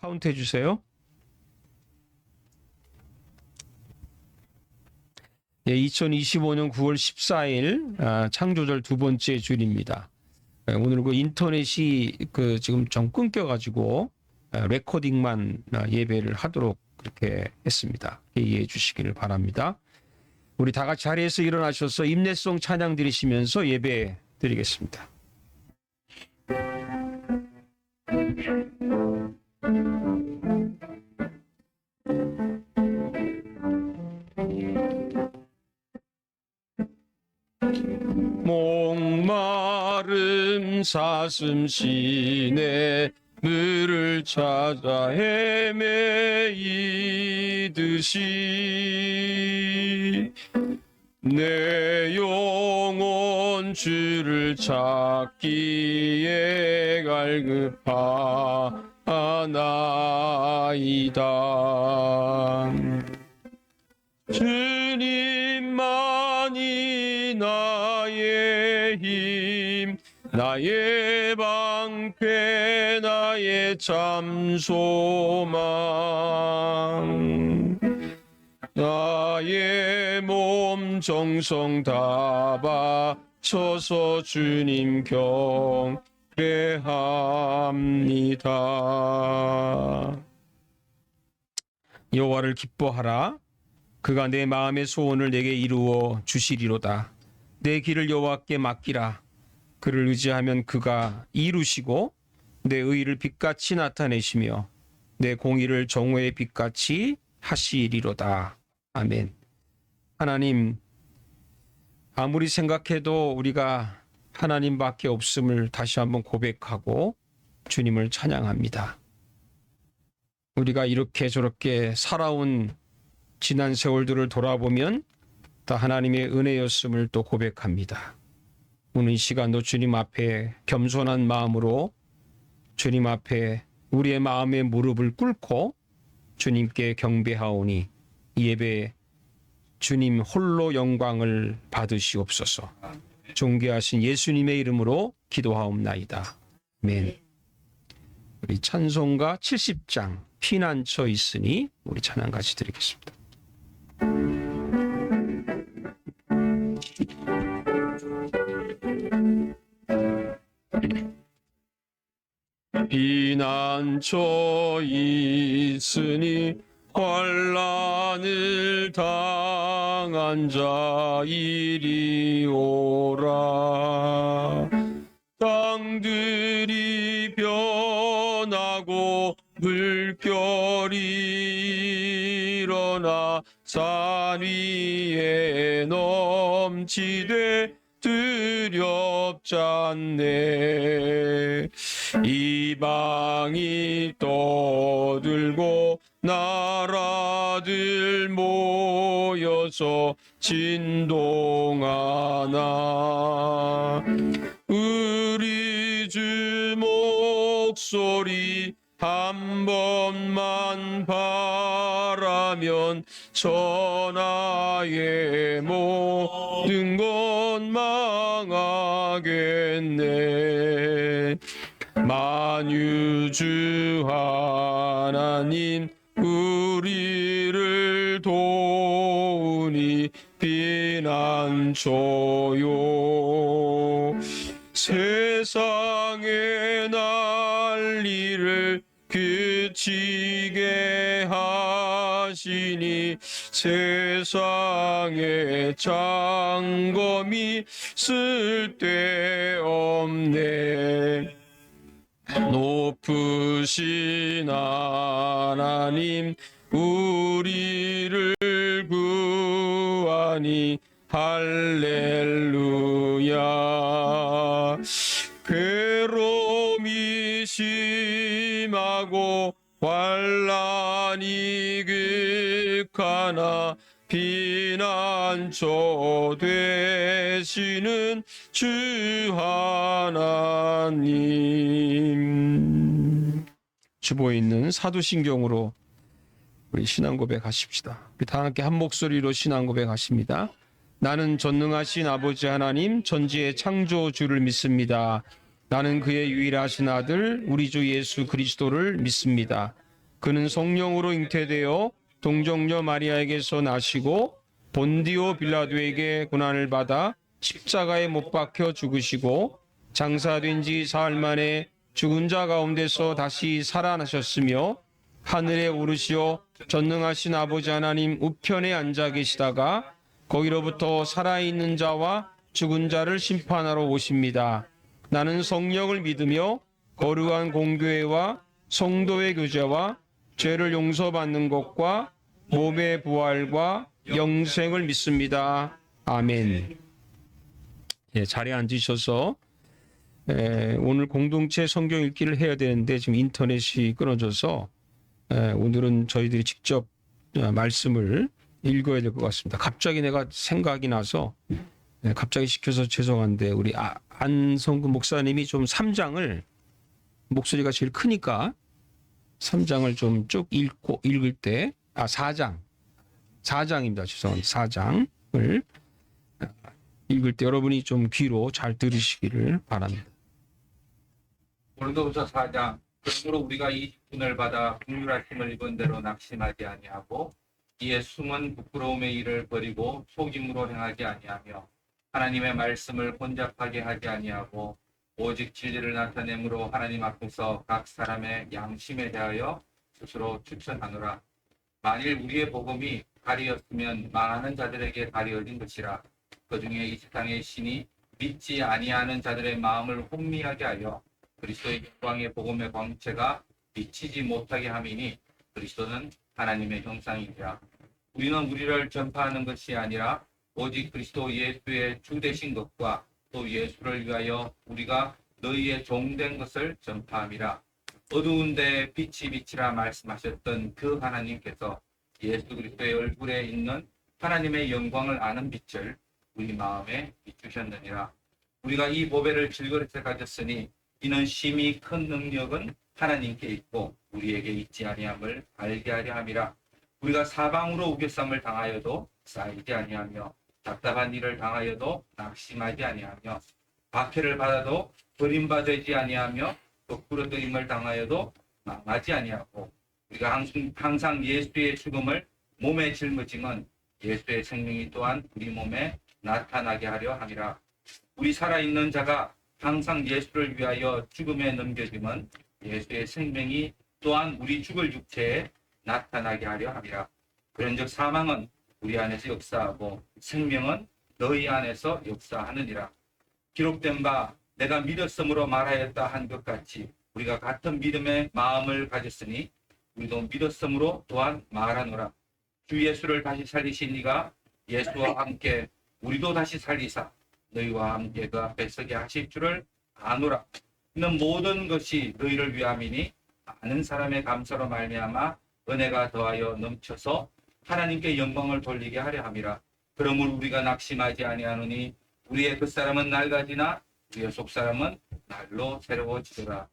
카운트 해주세요. 예, 2025년 9월 14일 창조절 두 번째 주일입니다. 오늘 그 인터넷이 지금 좀 끊겨가지고 레코딩만 예배를 하도록 그렇게 했습니다. 이해해 주시기를 바랍니다. 우리 다 같이 자리에서 일어나셔서 임내송 찬양 드리시면서 예배 드리겠습니다. 목마름 사슴시내 물을 찾아 헤매이듯이 내 영혼 주를 찾기에 갈급하나이다. 주님만이 나의 힘, 나의 방패, 나의 참 소망. 나의 몸 정성 다 바쳐서 주님 경배합니다. 여호와를 기뻐하라. 그가 내 마음의 소원을 내게 이루어 주시리로다. 내 길을 여호와께 맡기라. 그를 의지하면 그가 이루시고 내 의를 빛같이 나타내시며 내 공의를 정오의 빛같이 하시리로다. 아멘. 하나님, 아무리 생각해도 우리가 하나님밖에 없음을 다시 한번 고백하고 주님을 찬양합니다. 우리가 이렇게 저렇게 살아온 지난 세월들을 돌아보면 다 하나님의 은혜였음을 또 고백합니다. 오늘 이 시간도 주님 앞에 겸손한 마음으로 주님 앞에 우리의 마음의 무릎을 꿇고 주님께 경배하오니 이 예배에 주님 홀로 영광을 받으시옵소서. 존귀하신 예수님의 이름으로 기도하옵나이다. 아멘. 우리 찬송가 70장 피난처 있으니 우리 찬양 같이 드리겠습니다. 피난처 있으니 환난을 당한 자 이리 오라. 땅들이 변하고 물결이 일어나 산 위에 넘치되 두렵잖네. 이방이 떠들고 나라들 모여서 진동하나. 우리 주 목소리 한 번만 바라면 천하의 모든 것 망하겠네. 만유주 하나님 우리를 도우니 피난처요. 세상의 난리를 그치게 하시니 세상의 장검이 쓸데없네. 높으신 하나님 우리를 구하니 할렐루야. 괴로움이 심하고 환난이 극하나 피난처 되시는 주 하나님. 주보에 있는 사도신경으로 우리 신앙 고백하십시다. 우리 다 함께 한 목소리로 신앙 고백하십니다. 나는 전능하신 아버지 하나님 전지의 창조주를 믿습니다. 나는 그의 유일하신 아들 우리 주 예수 그리스도를 믿습니다. 그는 성령으로 잉태되어 동정녀 마리아에게서 나시고 본디오 빌라도에게 고난을 받아 십자가에 못 박혀 죽으시고 장사된 지 사흘 만에 죽은 자 가운데서 다시 살아나셨으며 하늘에 오르시어 전능하신 아버지 하나님 우편에 앉아 계시다가 거기로부터 살아있는 자와 죽은 자를 심판하러 오십니다. 나는 성령을 믿으며 거룩한 공교회와 성도의 교제와 죄를 용서받는 것과 몸의 부활과 영생을 믿습니다. 아멘. 예, 자리에 앉으셔서 오늘 공동체 성경 읽기를 해야 되는데 지금 인터넷이 끊어져서 오늘은 저희들이 직접 말씀을 읽어야 될 것 같습니다. 갑자기 내가 생각이 나서 갑자기 시켜서 죄송한데 우리 안성구 목사님이 좀 3장을 목소리가 제일 크니까 3장을 좀 쭉 읽을 때 4장입니다. 죄송합니다. 4장을 읽을 때 여러분이 좀 귀로 잘 들으시기를 바랍니다. 고린도후서 4장. 그러므로 우리가 이 직분을 받아 긍휼하심을 입은 대로 낙심하지 아니하고 이에 숨은 부끄러움의 일을 버리고 속임으로 행하지 아니하며 하나님의 말씀을 혼잡하게 하지 아니하고 오직 진리를 나타내므로 하나님 앞에서 각 사람의 양심에 대하여 스스로 추천하노라. 만일 우리의 복음이 가리였으면 망하는 자들에게 가리어진 것이라. 그중에 이 세상의 신이 믿지 아니하는 자들의 마음을 혼미하게 하여 그리스도의 영광의 복음의 광채가 비치지 못하게 함이니 그리스도는 하나님의 형상이니라. 우리는 우리를 전파하는 것이 아니라 오직 그리스도 예수의 주 되신 것과 또 예수를 위하여 우리가 너희의 종된 것을 전파함이라. 어두운 데 빛이 비치라 말씀하셨던 그 하나님께서 예수 그리스도의 얼굴에 있는 하나님의 영광을 아는 빛을 우리 마음에 비추셨느니라. 우리가 이 보배를 질그릇에 가졌으니 이는 심히 큰 능력은 하나님께 있고 우리에게 있지 아니함을 알게 하려 함이라. 우리가 사방으로 우겨쌈을 당하여도 쌓이지 아니하며 답답한 일을 당하여도 낙심하지 아니하며 박해를 받아도 버림받지 아니하며 부끄러움을 당하여도 망하지 아니하고 우리가 항상 예수의 죽음을 몸에 짊어지면 예수의 생명이 또한 우리 몸에 나타나게 하려 함이라. 우리 살아있는 자가 항상 예수를 위하여 죽음에 넘겨지면 예수의 생명이 또한 우리 죽을 육체에 나타나게 하려 함이라. 그런즉 사망은 우리 안에서 역사하고 생명은 너희 안에서 역사하느니라. 기록된 바 내가 믿었으므로 말하였다 한 것 같이 우리가 같은 믿음의 마음을 가졌으니 우리도 믿었으므로 또한 말하노라. 주 예수를 다시 살리신 이가 예수와 함께 우리도 다시 살리사 너희와 함께 그 앞에 서게 하실 줄을 아노라. 이는 모든 것이 너희를 위함이니 아는 사람의 감사로 말미암아 은혜가 더하여 넘쳐서 하나님께 영광을 돌리게 하려 함이라. 그러므로 우리가 낙심하지 아니하노니 우리의 겉사람은 낡아지나 우리의 속사람은 날로 새로워지더라.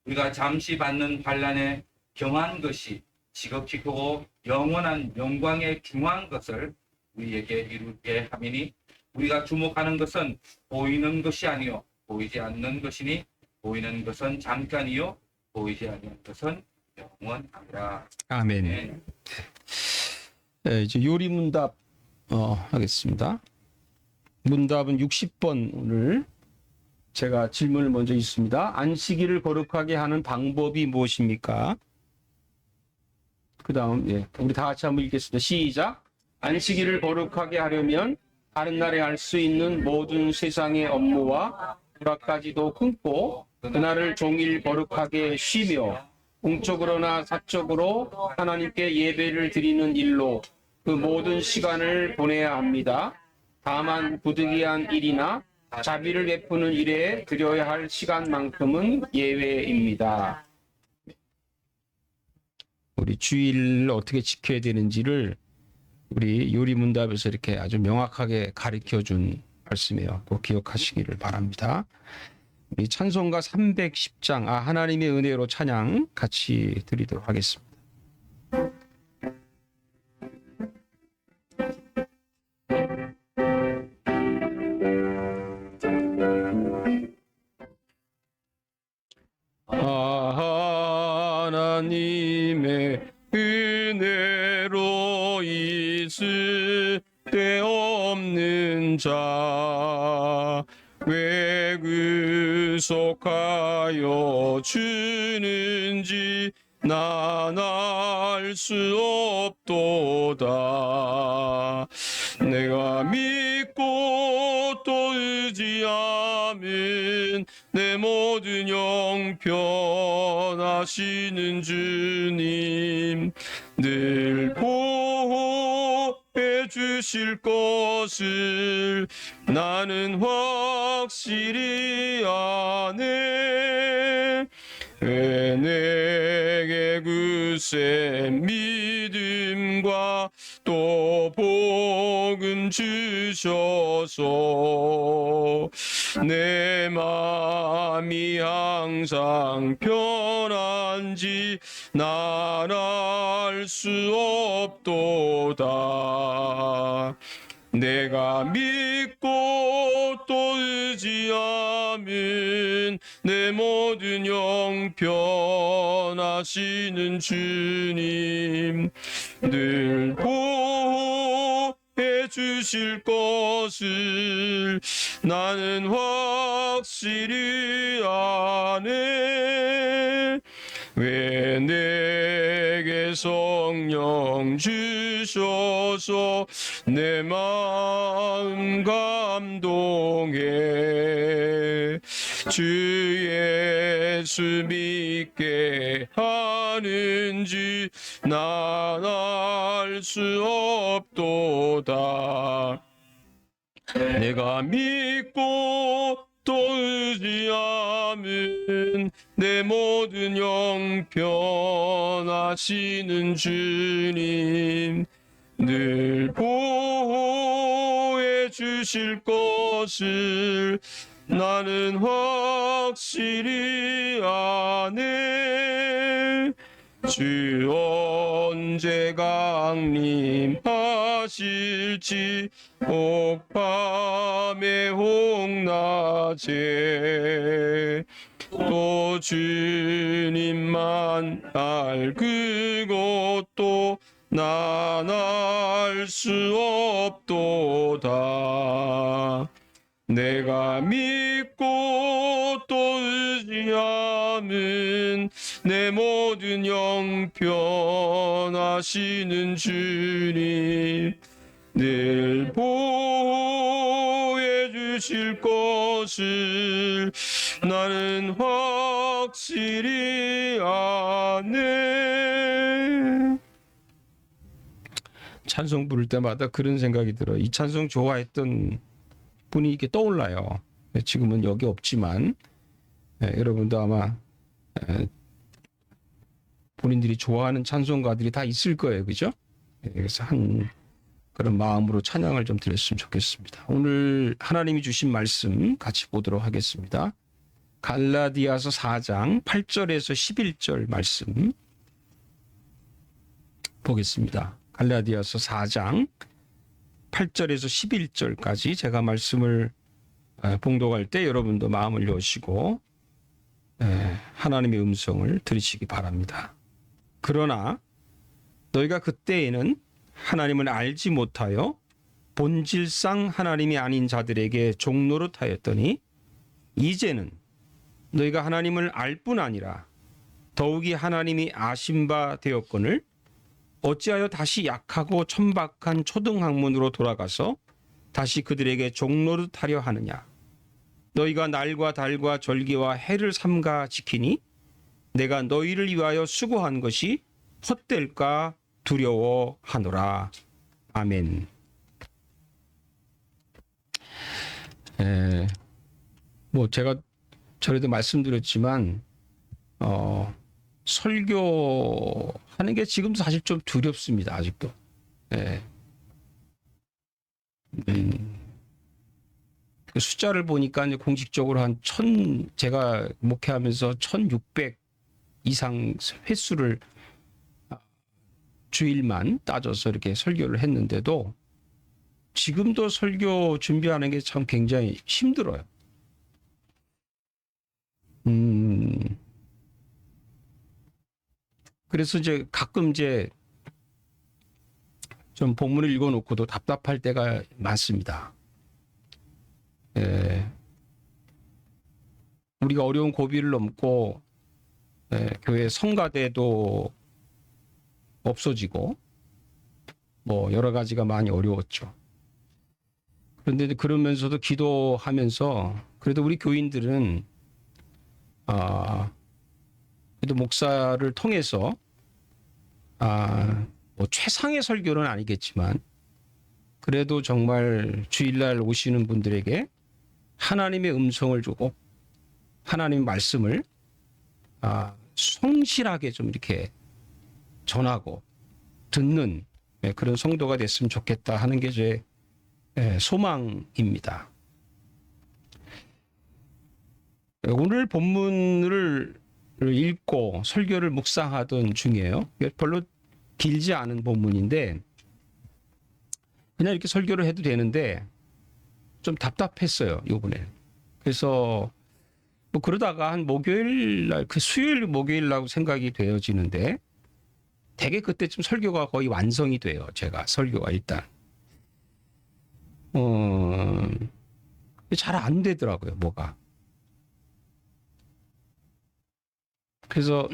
우리가 잠시 받는 환난에 경한 것이 지극히 크고 영원한 영광에 중한 것을 우리에게 이루게 함이니 우리가 주목하는 것은 보이는 것이 아니요 보이지 않는 것이니 보이는 것은 잠깐이요 보이지 않는 것은 영원하리라. 아멘. 네, 이제 요리 문답 하겠습니다. 문답은 60번 오늘 제가 질문을 먼저 있습니다. 안식일을 거룩하게 하는 방법이 무엇입니까? 그 다음 우리 다 같이 한번 읽겠습니다. 시작. 안식일을 거룩하게 하려면 다른 날에 할 수 있는 모든 세상의 업무와 불화까지도 끊고 그날을 종일 거룩하게 쉬며 공적으로나 사적으로 하나님께 예배를 드리는 일로 그 모든 시간을 보내야 합니다. 다만 부득이한 일이나 자비를 베푸는 일에 드려야 할 시간만큼은 예외입니다. 우리 주일을 어떻게 지켜야 되는지를 우리 요리문답에서 이렇게 아주 명확하게 가르쳐준 말씀이에요. 꼭 기억하시기를 바랍니다. 우리 찬송가 310장 하나님의 은혜로 찬양 같이 드리도록 하겠습니다. 하나님의 자 왜 구속하여 주는지 난 알 수 없도다. 내가 믿고 또 의지함은 내 모든 영 편하시는 주님 늘 보호해 주실 것을 나는 확실히 아네. 왜 내게 굳세 믿음과 또 복음 주셔서 내 마음이 항상 편한지 난 알 수 없도다. 내가 믿고 또 의지함은 내 모든 영 편하시는 주님 늘 보호해 주실 것을 나는 확실히 아네. 왜 내게 성령 주셔서 내 마음 감동해 주 예수 믿게 하는지 난 알 수 없도다. 내가 믿고 또 의지함은 내 모든 영 편하시는 주님 늘 보호해 주실 것을 나는 확실히 아네. 주 언제 강림하실지 혹밤에 혹낮에 또 주님만 알 그것도 난 알 수 없도다. 내가 믿고 또 의지함은 내 모든 영 편하시는 주님 늘 보호해 주실 것을 나는 확실히 아네. 찬송 부를 때마다 그런 생각이 들어요. 이 찬송 좋아했던 분이 이렇게 떠올라요. 지금은 여기 없지만 여러분도 아마 본인들이 좋아하는 찬송가들이 다 있을 거예요. 그죠? 그래서 한 그런 마음으로 찬양을 좀 드렸으면 좋겠습니다. 오늘 하나님이 주신 말씀 같이 보도록 하겠습니다. 갈라디아서 4장 8절에서 11절 말씀 보겠습니다. 갈라디아서 4장 8절에서 11절까지 제가 말씀을 봉독할 때 여러분도 마음을 여시고 하나님의 음성을 들으시기 바랍니다. 그러나 너희가 그때에는 하나님을 알지 못하여 본질상 하나님이 아닌 자들에게 종노릇하였더니 이제는 너희가 하나님을 알 뿐 아니라 더욱이 하나님이 아신 바 되었거늘 어찌하여 다시 약하고 천박한 초등학문으로 돌아가서 다시 그들에게 종노릇하려 하느냐. 너희가 날과 달과 절기와 해를 삼가 지키니 내가 너희를 위하여 수고한 것이 헛될까 두려워하노라. 아멘. 뭐 제가 전에도 말씀드렸지만 설교하는 게 지금도 사실 좀 두렵습니다. 아직도. 그 숫자를 보니까 이제 공식적으로 한 제가 목회하면서 1600 이상 횟수를 주일만 따져서 이렇게 설교를 했는데도 지금도 설교 준비하는 게 참 굉장히 힘들어요. 그래서 이제 가끔 이제 좀 본문을 읽어놓고도 답답할 때가 많습니다. 우리가 어려운 고비를 넘고 교회 성가대도 없어지고 뭐 여러 가지가 많이 어려웠죠. 그런데 그러면서도 기도하면서 그래도 우리 교인들은 그래도 목사를 통해서 뭐 최상의 설교는 아니겠지만 그래도 정말 주일날 오시는 분들에게 하나님의 음성을 주고 하나님의 말씀을 성실하게 좀 이렇게 전하고 듣는 그런 성도가 됐으면 좋겠다 하는 게 제 소망입니다. 오늘 본문을 읽고 설교를 묵상하던 중이에요. 별로 길지 않은 본문인데 그냥 이렇게 설교를 해도 되는데 좀 답답했어요, 이번에. 그래서 뭐 그러다가 한 목요일 날, 그 수요일 목요일이라고 생각이 되어지는데 대개 그때쯤 설교가 거의 완성이 돼요. 제가 설교가 일단 잘 안 되더라고요, 뭐가. 그래서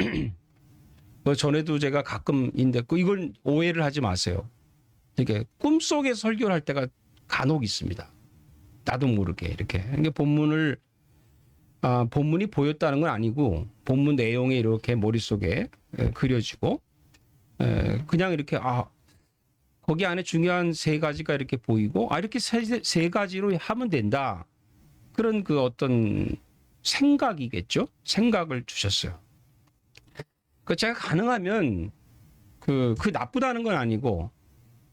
뭐 전에도 제가 가끔 인데고 이걸 오해를 하지 마세요. 이렇게 꿈속에 설교를 할 때가 간혹 있습니다. 나도 모르게 이렇게. 그러니까 본문이 보였다는 건 아니고 본문 내용이 이렇게 머릿속에 그려지고 그냥 이렇게 거기 안에 중요한 세 가지가 이렇게 보이고 이렇게 세 가지로 하면 된다. 그런 그 어떤 생각이겠죠. 생각을 주셨어요. 그 제가 가능하면 그 나쁘다는 건 아니고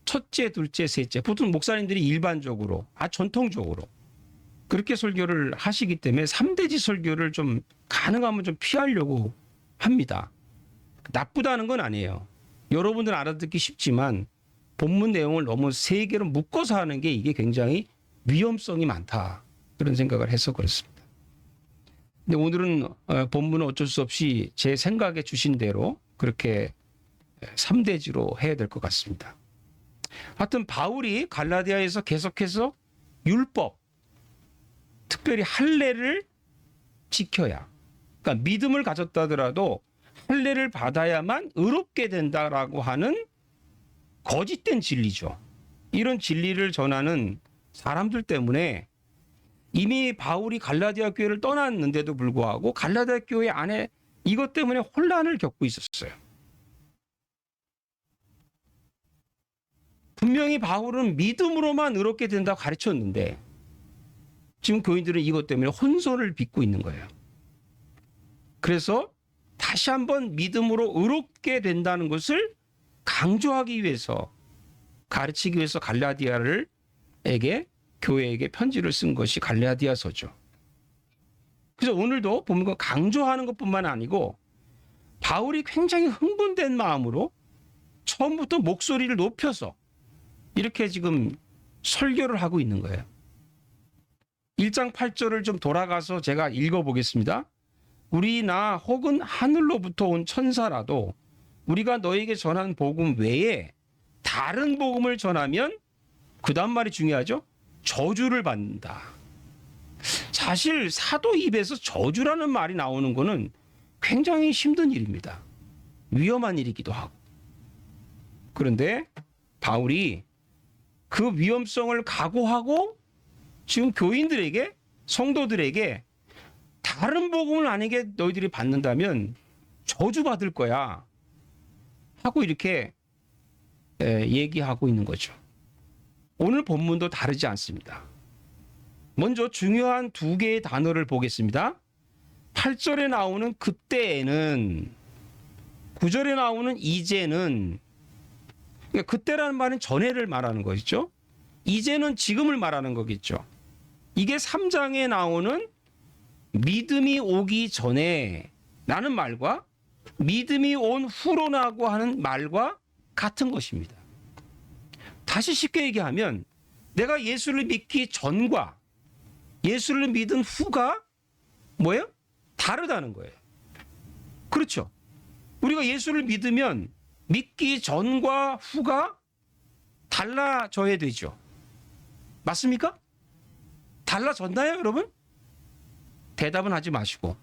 첫째, 둘째, 셋째 보통 목사님들이 일반적으로 전통적으로 그렇게 설교를 하시기 때문에 3대지 설교를 좀 가능하면 좀 피하려고 합니다. 나쁘다는 건 아니에요. 여러분들은 알아듣기 쉽지만 본문 내용을 너무 세 개로 묶어서 하는 게 이게 굉장히 위험성이 많다. 그런 생각을 해서 그렇습니다. 근데 오늘은 본문은 어쩔 수 없이 제 생각에 주신 대로 그렇게 3대지로 해야 될 것 같습니다. 하여튼 바울이 갈라디아에서 계속해서 율법, 특별히 할례를 지켜야, 그러니까 믿음을 가졌다더라도 할례를 받아야만 의롭게 된다라고 하는 거짓된 진리죠. 이런 진리를 전하는 사람들 때문에 이미 바울이 갈라디아 교회를 떠났는데도 불구하고 갈라디아 교회 안에 이것 때문에 혼란을 겪고 있었어요. 분명히 바울은 믿음으로만 의롭게 된다고 가르쳤는데 지금 교인들은 이것 때문에 혼선을 빚고 있는 거예요. 그래서 다시 한번 믿음으로 의롭게 된다는 것을 강조하기 위해서 가르치기 위해서 교회에게 편지를 쓴 것이 갈라디아서죠. 그래서 오늘도 보면 강조하는 것뿐만 아니고 바울이 굉장히 흥분된 마음으로 처음부터 목소리를 높여서 이렇게 지금 설교를 하고 있는 거예요. 1장 8절을 좀 돌아가서 제가 읽어보겠습니다. 우리나 혹은 하늘로부터 온 천사라도 우리가 너에게 전한 복음 외에 다른 복음을 전하면 그 다음 말이 중요하죠. 저주를 받는다. 사실 사도 입에서 저주라는 말이 나오는 것은 굉장히 힘든 일입니다. 위험한 일이기도 하고. 그런데 바울이 그 위험성을 각오하고 지금 교인들에게, 성도들에게 다른 복음을 아니게 너희들이 받는다면 저주받을 거야 하고 이렇게 얘기하고 있는 거죠. 오늘 본문도 다르지 않습니다. 먼저 중요한 두 개의 단어를 보겠습니다. 8절에 나오는 그때에는, 9절에 나오는 이제는, 그러니까 그때라는 말은 전에를 말하는 것이죠. 이제는 지금을 말하는 거겠죠. 이게 3장에 나오는 믿음이 오기 전에 라는 말과 믿음이 온 후로라고 하는 말과 같은 것입니다. 다시 쉽게 얘기하면 내가 예수를 믿기 전과 예수를 믿은 후가 뭐예요? 다르다는 거예요. 그렇죠. 우리가 예수를 믿으면 믿기 전과 후가 달라져야 되죠. 맞습니까? 달라졌나요, 여러분? 대답은 하지 마시고.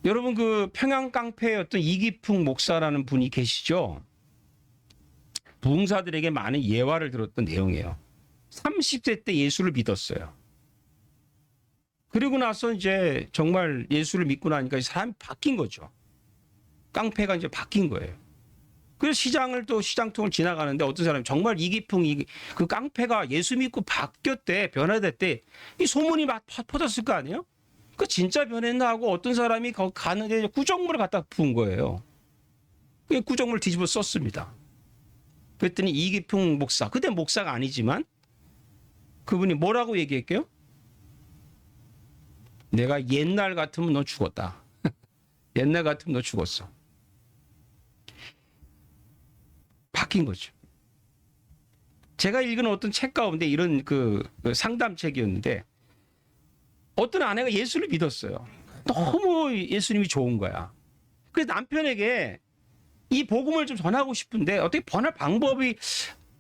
여러분 그 평양 깡패의 어떤 이기풍 목사라는 분이 계시죠? 부흥사들에게 많은 예화를 들었던 내용이에요. 30세 때 예수를 믿었어요. 그리고 나서 이제 정말 예수를 믿고 나니까 사람이 바뀐 거죠. 깡패가 이제 바뀐 거예요. 그래서 시장을 또 시장통을 지나가는데 어떤 사람이 정말 이기풍 그 깡패가 예수 믿고 바뀌었대, 변화됐대. 이 소문이 막 퍼졌을 거 아니에요? 그 진짜 변했나 하고 어떤 사람이 거기 가는데 구정물을 갖다 부은 거예요. 그 구정물 뒤집어 썼습니다. 그랬더니 이기풍 목사, 그때 목사가 아니지만 그분이 뭐라고 얘기했게요? 내가 옛날 같으면 너 죽었다. 옛날 같으면 너 죽었어. 바뀐 거죠. 제가 읽은 어떤 책 가운데 이런 그 상담책이었는데 어떤 아내가 예수를 믿었어요. 너무 예수님이 좋은 거야. 그래서 남편에게 이 복음을 좀 전하고 싶은데 어떻게 전할 방법이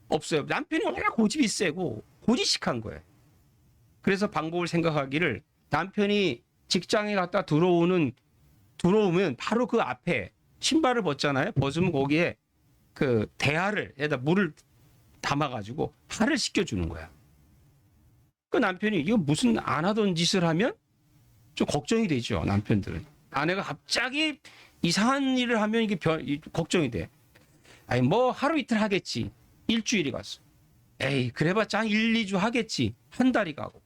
없어요. 남편이 워낙 고집이 세고 고지식한 거예요. 그래서 방법을 생각하기를 남편이 직장에 갔다 들어오면 바로 그 앞에 신발을 벗잖아요. 벗으면 거기에 그 대하에다 물을 담아가지고 하를 씻겨주는 거야. 그 남편이 이거 무슨 안 하던 짓을 하면 좀 걱정이 되죠. 남편들은. 아내가 갑자기 이상한 일을 하면 이게 걱정이 돼. 아니 뭐 하루 이틀 하겠지. 일주일이 갔어. 에이 그래봤자 한 1, 2주 하겠지. 한 달이 가고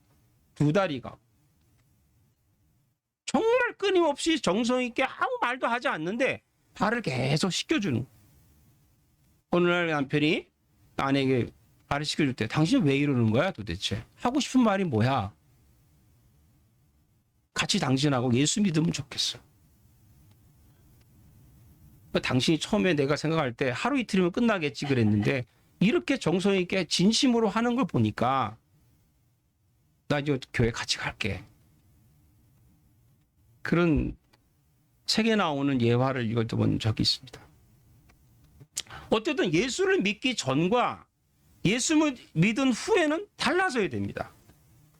2달이 가고. 정말 끊임없이 정성 있게 아무 말도 하지 않는데 발을 계속 씻겨주는 거야. 어느 날 남편이 아내에게 발을 씻겨줄 때 당신은 왜 이러는 거야 도대체? 하고 싶은 말이 뭐야? 같이 당신하고 예수 믿으면 좋겠어. 당신이 처음에 내가 생각할 때 하루 이틀이면 끝나겠지 그랬는데 이렇게 정성 있게 진심으로 하는 걸 보니까 나 이제 교회 같이 갈게. 그런 책에 나오는 예화를 읽어본 적이 있습니다. 어쨌든 예수를 믿기 전과 예수를 믿은 후에는 달라져야 됩니다.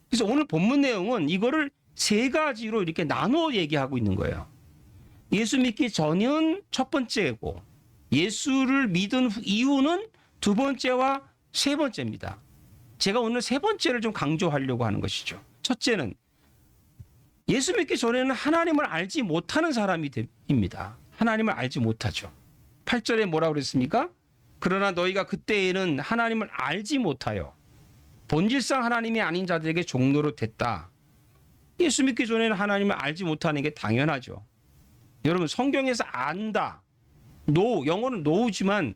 그래서 오늘 본문 내용은 이거를 3가지로 이렇게 나누어 얘기하고 있는 거예요. 예수 믿기 전은 첫 번째고 예수를 믿은 이후는 2번째와 3번째입니다. 제가 오늘 3번째를 좀 강조하려고 하는 것이죠. 첫째는 예수 믿기 전에는 하나님을 알지 못하는 사람입니다. 하나님을 알지 못하죠. 8절에 뭐라고 그랬습니까? 그러나 너희가 그때에는 하나님을 알지 못하여 본질상 하나님이 아닌 자들에게 종로로 됐다. 예수 믿기 전에는 하나님을 알지 못하는 게 당연하죠. 여러분 성경에서 안다. 영어는 노우지만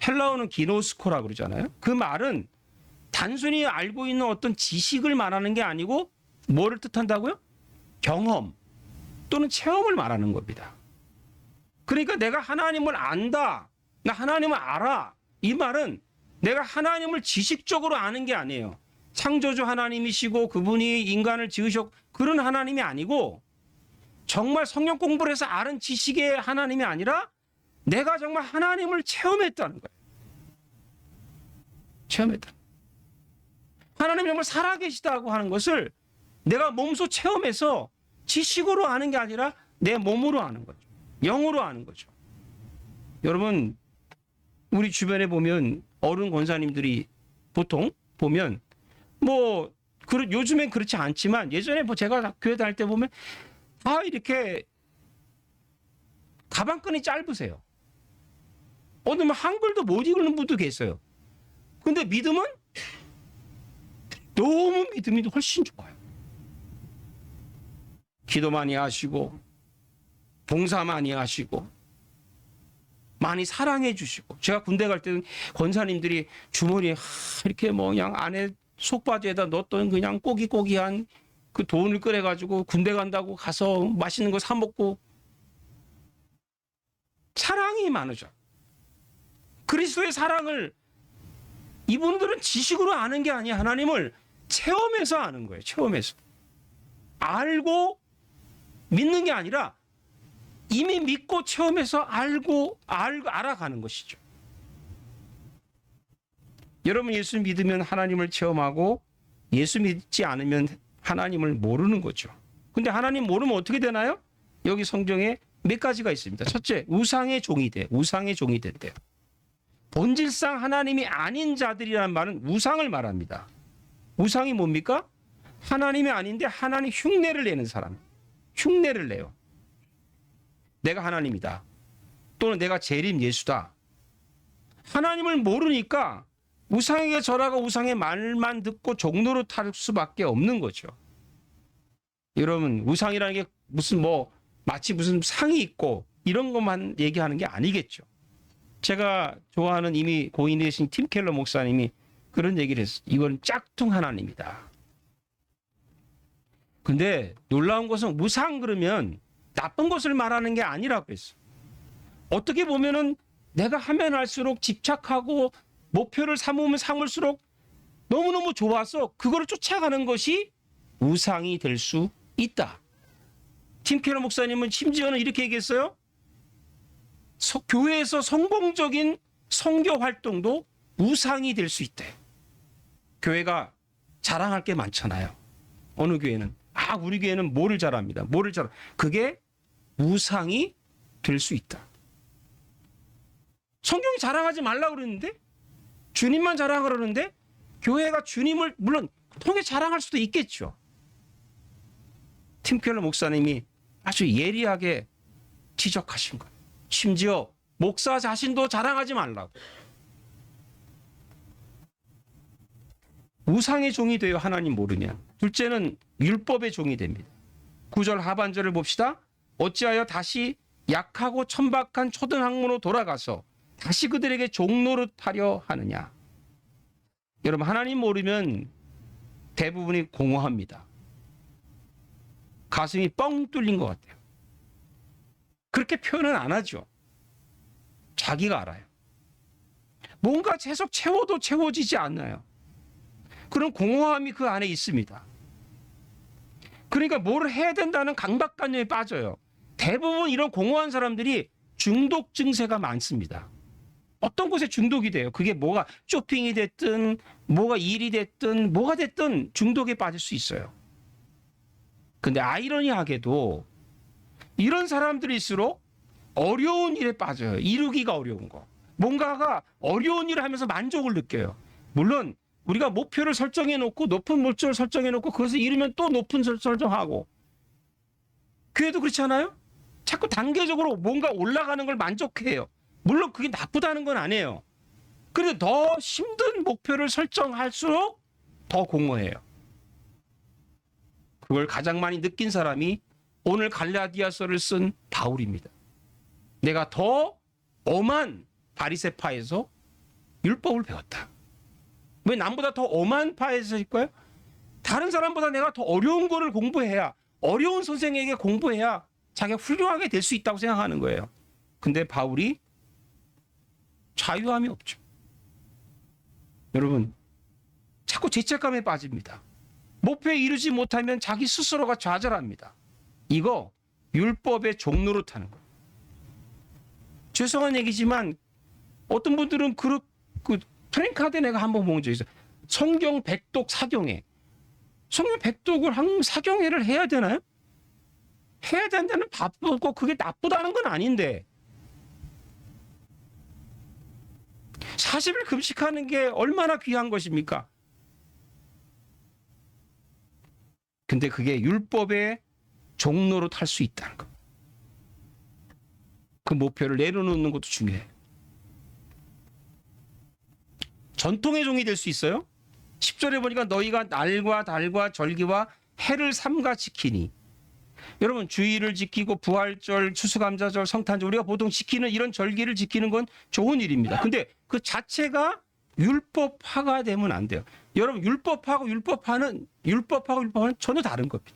헬라어는 기노스코라고 그러잖아요. 그 말은 단순히 알고 있는 어떤 지식을 말하는 게 아니고 뭐를 뜻한다고요? 경험 또는 체험을 말하는 겁니다. 그러니까 내가 하나님을 안다. 나 하나님을 알아. 이 말은 내가 하나님을 지식적으로 아는 게 아니에요. 창조주 하나님이시고 그분이 인간을 지으셨고 그런 하나님이 아니고 정말 성경 공부를 해서 아는 지식의 하나님이 아니라 내가 정말 하나님을 체험했다는 거예요. 체험했다. 하나님이 정말 살아계시다고 하는 것을 내가 몸소 체험해서 지식으로 아는 게 아니라 내 몸으로 아는 거죠. 영으로 아는 거죠. 여러분 우리 주변에 보면 어른 권사님들이 보통 보면 뭐 요즘엔 그렇지 않지만 예전에 뭐 제가 교회 다닐 때 보면 다 이렇게 가방끈이 짧으세요. 어느 분 한글도 못 읽는 분도 계세요. 근데 믿음은 너무 믿음이 훨씬 좋아요. 기도 많이 하시고 봉사 많이 하시고 많이 사랑해 주시고 제가 군대 갈 때는 권사님들이 주머니에 이렇게 뭐 그냥 안에 속바지에다 넣었던 그냥 꼬기꼬기한 그 돈을 꺼내가지고 군대 간다고 가서 맛있는 거 사 먹고 사랑이 많으죠. 그리스도의 사랑을 이분들은 지식으로 아는 게 아니야. 하나님을 체험해서 아는 거예요. 체험해서. 알고 믿는 게 아니라 이미 믿고 체험해서 알고 알아가는 것이죠. 여러분 예수 믿으면 하나님을 체험하고 예수 믿지 않으면 하나님을 모르는 거죠. 근데 하나님 모르면 어떻게 되나요? 여기 성경에 몇 가지가 있습니다. 첫째, 우상의 종이 돼. 우상의 종이 된대요. 본질상 하나님이 아닌 자들이라는 말은 우상을 말합니다. 우상이 뭡니까? 하나님이 아닌데 하나님 흉내를 내는 사람. 흉내를 내요. 내가 하나님이다. 또는 내가 재림 예수다. 하나님을 모르니까 우상에게 절하고 우상의 말만 듣고 종로로 탈 수밖에 없는 거죠. 여러분, 우상이라는 게 무슨 마치 무슨 상이 있고 이런 것만 얘기하는 게 아니겠죠. 제가 좋아하는 이미 고인이 되신 팀 켈러 목사님이 그런 얘기를 했어요. 이건 짝퉁 하나님이다. 근데 놀라운 것은 우상 그러면 나쁜 것을 말하는 게 아니라고 했어요. 어떻게 보면은 내가 하면 할수록 집착하고 목표를 삼으면 삼을수록 너무너무 좋아서 그거를 쫓아가는 것이 우상이 될 수 있다. 팀 켈러 목사님은 심지어는 이렇게 얘기했어요. 교회에서 성공적인 선교 활동도 우상이 될 수 있대. 교회가 자랑할 게 많잖아요. 어느 교회는 우리 교회는 뭐를 잘합니다. 그게 우상이 될 수 있다. 성경이 자랑하지 말라고 그러는데 주님만 자랑하라고 그러는데 교회가 주님을 물론 통해 자랑할 수도 있겠죠. 팀 켈러 목사님이 아주 예리하게 지적하신 거예요. 심지어 목사 자신도 자랑하지 말라고. 우상의 종이 되어 하나님 모르면. 둘째는 율법의 종이 됩니다. 9절 하반절을 봅시다. 어찌하여 다시 약하고 천박한 초등학문으로 돌아가서 다시 그들에게 종노릇하려 하느냐. 여러분, 하나님 모르면 대부분이 공허합니다. 가슴이 뻥 뚫린 것 같아요. 그렇게 표현은 안 하죠. 자기가 알아요. 뭔가 계속 채워도 채워지지 않나요? 그런 공허함이 그 안에 있습니다. 그러니까 뭘 해야 된다는 강박관념에 빠져요. 대부분 이런 공허한 사람들이 중독 증세가 많습니다. 어떤 곳에 중독이 돼요. 그게 뭐가 쇼핑이 됐든 뭐가 일이 됐든 뭐가 됐든 중독에 빠질 수 있어요. 근데 아이러니하게도 이런 사람들일수록 어려운 일에 빠져요. 이루기가 어려운 거. 뭔가가 어려운 일을 하면서 만족을 느껴요. 물론 우리가 목표를 설정해 놓고 높은 목표를 설정해 놓고 그것을 이루면 또 높은 설정하고 교회도 그렇잖아요. 자꾸 단계적으로 뭔가 올라가는 걸 만족해요. 물론 그게 나쁘다는 건 아니에요. 그런데 더 힘든 목표를 설정할수록 더 공허해요. 그걸 가장 많이 느낀 사람이 오늘 갈라디아서를 쓴 바울입니다. 내가 더 엄한 바리새파에서 율법을 배웠다. 왜 남보다 더 엄한 파에서일 거예요? 다른 사람보다 내가 더 어려운 거를 공부해야, 어려운 선생에게 공부해야 자기가 훌륭하게 될 수 있다고 생각하는 거예요. 근데 바울이 자유함이 없죠. 여러분, 자꾸 죄책감에 빠집니다. 목표에 이르지 못하면 자기 스스로가 좌절합니다. 이거 율법의 종노릇하는 거예요. 죄송한 얘기지만 어떤 분들은 그 프랭카드 내가 한번 본 적이 있어요. 성경 백독 사경회. 성경 백독을 사경회를 해야 되나요? 해야 된다는 바쁘고 그게 나쁘다는 건 아닌데 40일 금식하는 게 얼마나 귀한 것입니까? 근데 그게 율법의 종로로 탈 수 있다는 것. 그 목표를 내려놓는 것도 중요해요. 전통의 종이 될 수 있어요. 10절에 보니까 너희가 날과 달과 절기와 해를 삼가 지키니. 여러분, 주일을 지키고 부활절, 추수감사절, 성탄절 우리가 보통 지키는 이런 절기를 지키는 건 좋은 일입니다. 근데 그 자체가 율법화가 되면 안 돼요. 여러분, 율법화는 전혀 다른 겁니다.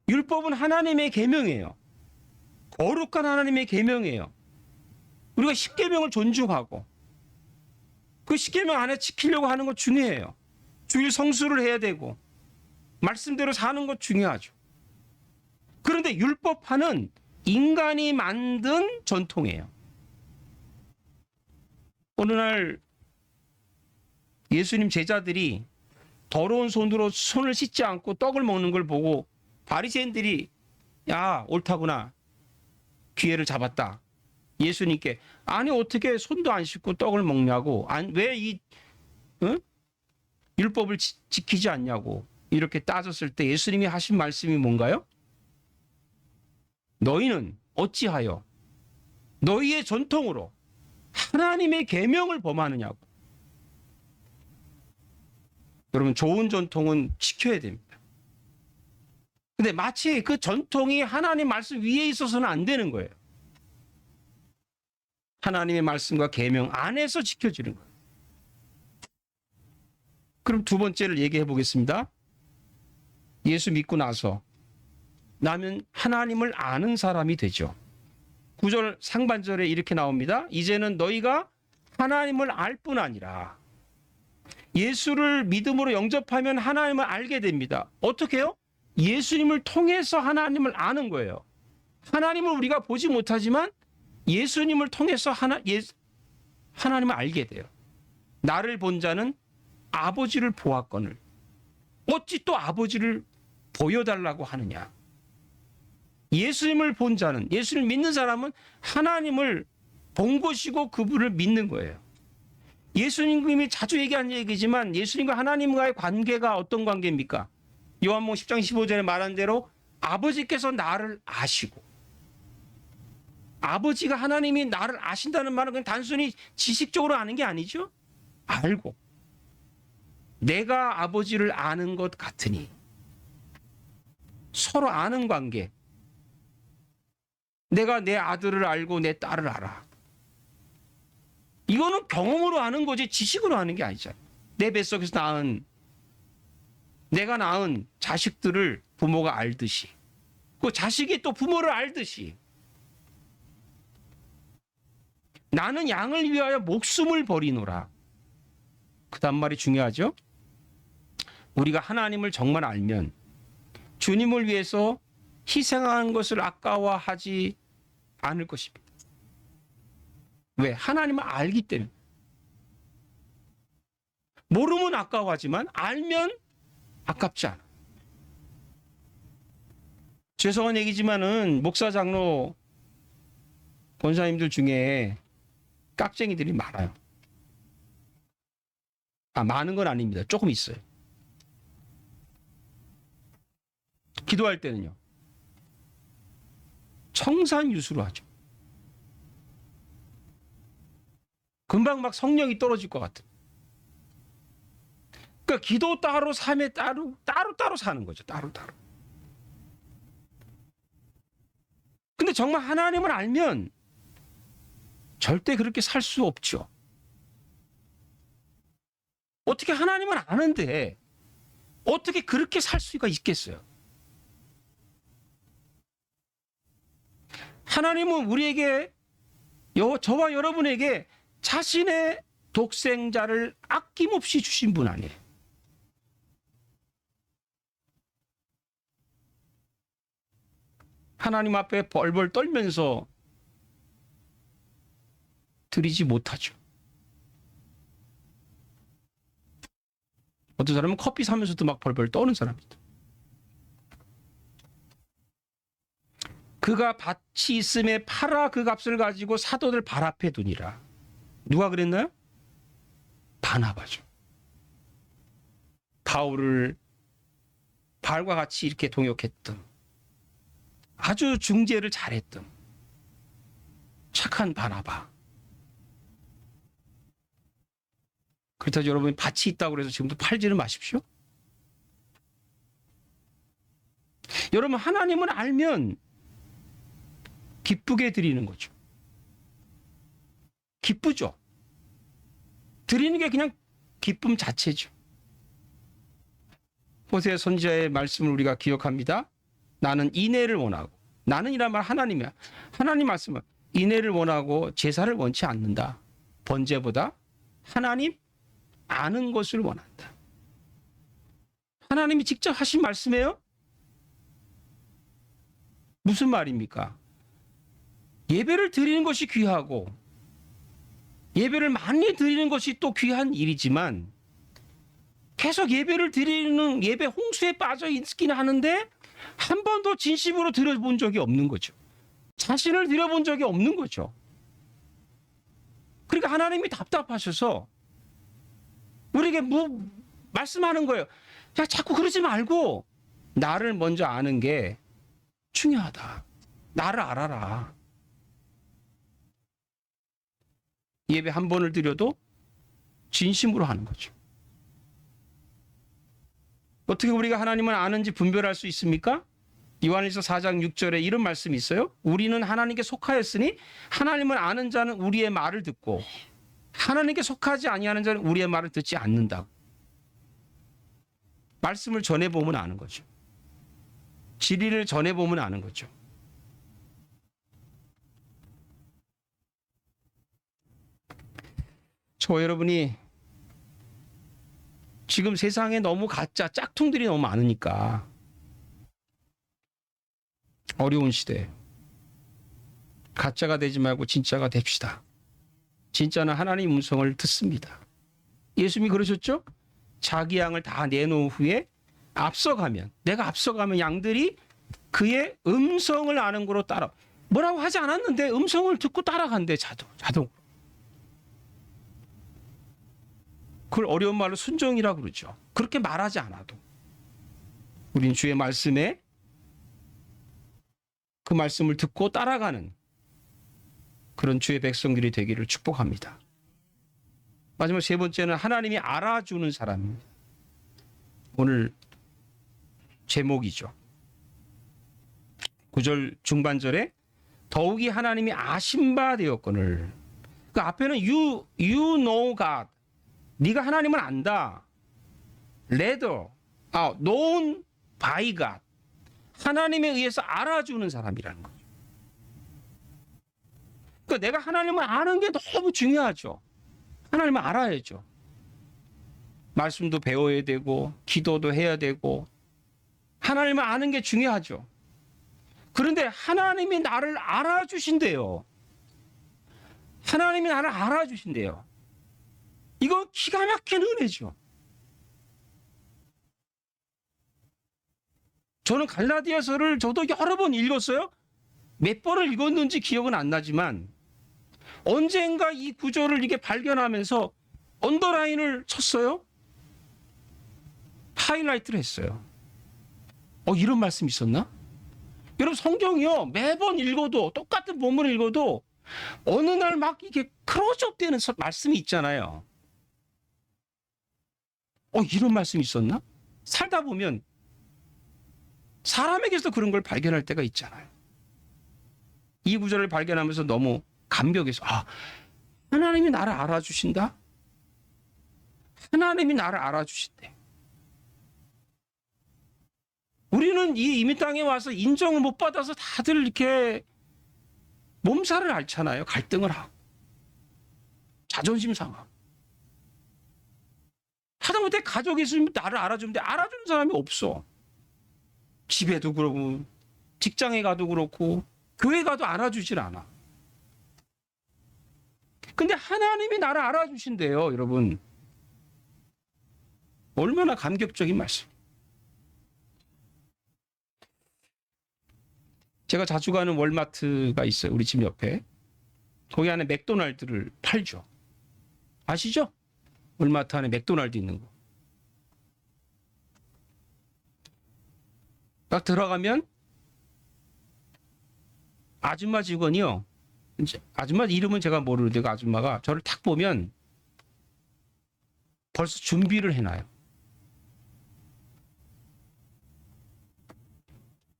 율법은 하나님의 계명이에요. 거룩한 하나님의 계명이에요. 우리가 십계명을 존중하고 그 십계명 안에 지키려고 하는 것 중요해요. 주일 성수를 해야 되고 말씀대로 사는 것 중요하죠. 그런데 율법화는 인간이 만든 전통이에요. 어느 날 예수님 제자들이 더러운 손으로 손을 씻지 않고 떡을 먹는 걸 보고 바리새인들이 야 옳다구나 기회를 잡았다. 예수님께 아니 어떻게 손도 안 씻고 떡을 먹냐고 왜 이 율법을 지키지 않냐고 이렇게 따졌을 때 예수님이 하신 말씀이 뭔가요? 너희는 어찌하여 너희의 전통으로 하나님의 계명을 범하느냐고. 여러분 좋은 전통은 지켜야 됩니다. 근데 마치 그 전통이 하나님 말씀 위에 있어서는 안 되는 거예요. 하나님의 말씀과 계명 안에서 지켜지는 거예요. 그럼 두 번째를 얘기해 보겠습니다. 예수 믿고 나면 하나님을 아는 사람이 되죠. 9절 상반절에 이렇게 나옵니다. 이제는 너희가 하나님을 알 뿐 아니라 예수를 믿음으로 영접하면 하나님을 알게 됩니다. 어떻게 해요? 예수님을 통해서 하나님을 아는 거예요. 하나님을 우리가 보지 못하지만 예수님을 통해서 하나님을 알게 돼요. 나를 본 자는 아버지를 보았거늘 어찌 또 아버지를 보여달라고 하느냐. 예수님을 본 자는, 예수를 믿는 사람은 하나님을 본 것이고 그분을 믿는 거예요. 예수님이 자주 얘기한 얘기지만 예수님과 하나님과의 관계가 어떤 관계입니까? 요한복음 10장 15절에 말한 대로 아버지께서 나를 아시고, 아버지가 하나님이 나를 아신다는 말은 그냥 단순히 지식적으로 아는 게 아니죠. 알고 내가 아버지를 아는 것 같으니 서로 아는 관계. 내가 내 아들을 알고 내 딸을 알아. 이거는 경험으로 아는 거지 지식으로 아는 게 아니잖아요. 내 뱃속에서 내가 낳은 자식들을 부모가 알듯이 그 자식이 또 부모를 알듯이 나는 양을 위하여 목숨을 버리노라. 그 다음 말이 중요하죠. 우리가 하나님을 정말 알면 주님을 위해서 희생하는 것을 아까워하지 않을 것입니다. 왜? 하나님을 알기 때문에. 모르면 아까워하지만 알면 아깝지 않아. 죄송한 얘기지만은 목사 장로 권사님들 중에 깍쟁이들이 많아요. 많은 건 아닙니다. 조금 있어요. 기도할 때는요. 청산유수로 하죠. 금방 막 성령이 떨어질 것 같은. 그러니까 기도 따로 삶에 따로 사는 거죠. 따로. 근데 정말 하나님을 알면 절대 그렇게 살 수 없죠. 어떻게 하나님을 아는데 어떻게 그렇게 살 수가 있겠어요? 하나님은 우리에게 저와 여러분에게 자신의 독생자를 아낌없이 주신 분 아니에요. 하나님 앞에 벌벌 떨면서 드리지 못하죠. 어떤 사람은 커피 사면서도 막 벌벌 떠는 사람이다. 그가 밭이 있음에 팔아 그 값을 가지고 사도들 발 앞에 두니라. 누가 그랬나요? 바나바죠. 바울을 바울과 같이 이렇게 동역했던, 아주 중재를 잘했던 착한 바나바. 그렇다고 여러분이 밭이 있다고 해서 지금도 팔지는 마십시오. 여러분 하나님을 알면 기쁘게 드리는 거죠. 기쁘죠. 드리는 게 그냥 기쁨 자체죠. 호세 선지자의 말씀을 우리가 기억합니다. 나는 인애를 원하고, 나는이란 말 하나님이야. 하나님 말씀은 인애를 원하고 제사를 원치 않는다. 번제보다 하나님 아는 것을 원한다. 하나님이 직접 하신 말씀이에요? 무슨 말입니까? 예배를 드리는 것이 귀하고 예배를 많이 드리는 것이 또 귀한 일이지만 계속 예배를 드리는 예배 홍수에 빠져 있긴 하는데 한 번도 진심으로 드려본 적이 없는 거죠. 자신을 드려본 적이 없는 거죠. 그러니까 하나님이 답답하셔서 우리에게 말씀하는 거예요. 야, 자꾸 그러지 말고 나를 먼저 아는 게 중요하다. 나를 알아라. 예배 한 번을 드려도 진심으로 하는 거죠. 어떻게 우리가 하나님을 아는지 분별할 수 있습니까? 요한일서 4장 6절에 이런 말씀이 있어요. 우리는 하나님께 속하였으니 하나님을 아는 자는 우리의 말을 듣고 하나님께 속하지 아니하는 자는 우리의 말을 듣지 않는다고. 말씀을 전해보면 아는 거죠. 진리를 전해보면 아는 거죠. 저 여러분이 지금 세상에 너무 가짜 짝퉁들이 너무 많으니까 어려운 시대 가짜가 되지 말고 진짜가 됩시다. 진짜는 하나님 음성을 듣습니다. 예수님이 그러셨죠? 자기 양을 다 내놓은 후에 내가 앞서가면 양들이 그의 음성을 아는 거로 따라 뭐라고 하지 않았는데 음성을 듣고 따라간대. 자동. 그걸 어려운 말로 순종이라고 그러죠. 그렇게 말하지 않아도 우린 주의 말씀에 그 말씀을 듣고 따라가는 그런 주의 백성들이 되기를 축복합니다. 마지막 세 번째는 하나님이 알아주는 사람입니다. 오늘 제목이죠. 9절 중반절에 더욱이 하나님이 아신 바 되었거늘. 그 앞에는 you know God. 네가 하나님을 안다. Rather, known by God. 하나님에 의해서 알아주는 사람이라는 거죠. 그러니까 내가 하나님을 아는 게 너무 중요하죠. 하나님을 알아야죠. 말씀도 배워야 되고 기도도 해야 되고 하나님을 아는 게 중요하죠. 그런데 하나님이 나를 알아주신대요. 하나님이 나를 알아주신대요. 이거 기가 막힌 은혜죠. 저는 갈라디아서를 저도 여러 번 읽었어요. 몇 번을 읽었는지 기억은 안 나지만 언젠가 이 구절을 이게 발견하면서 언더라인을 쳤어요. 하이라이트를 했어요. 이런 말씀이 있었나? 여러분 성경이요. 매번 읽어도 똑같은 본문을 읽어도 어느 날 막 이게 크로즈업 되는 말씀이 있잖아요. 이런 말씀이 있었나? 살다 보면 사람에게서 그런 걸 발견할 때가 있잖아요. 이 구절을 발견하면서 너무 감격해서 하나님이 나를 알아주신다? 하나님이 나를 알아주신대. 우리는 이 이민 땅에 와서 인정을 못 받아서 다들 이렇게 몸살을 앓잖아요. 갈등을 하고 자존심 상하고 하다못해 가족이 있으면 나를 알아주는데 알아주는 사람이 없어. 집에도 그러고 직장에 가도 그렇고 교회 가도 알아주질 않아. 근데 하나님이 나를 알아주신대요. 여러분 얼마나 감격적인 말씀. 제가 자주 가는 월마트가 있어요. 우리 집 옆에. 거기 안에 맥도날드를 팔죠. 아시죠? 월마트 안에 맥도날드 있는 거. 딱 들어가면 아줌마 직원이요. 아줌마 이름은 제가 모르는데 그 아줌마가 저를 딱 보면 벌써 준비를 해놔요.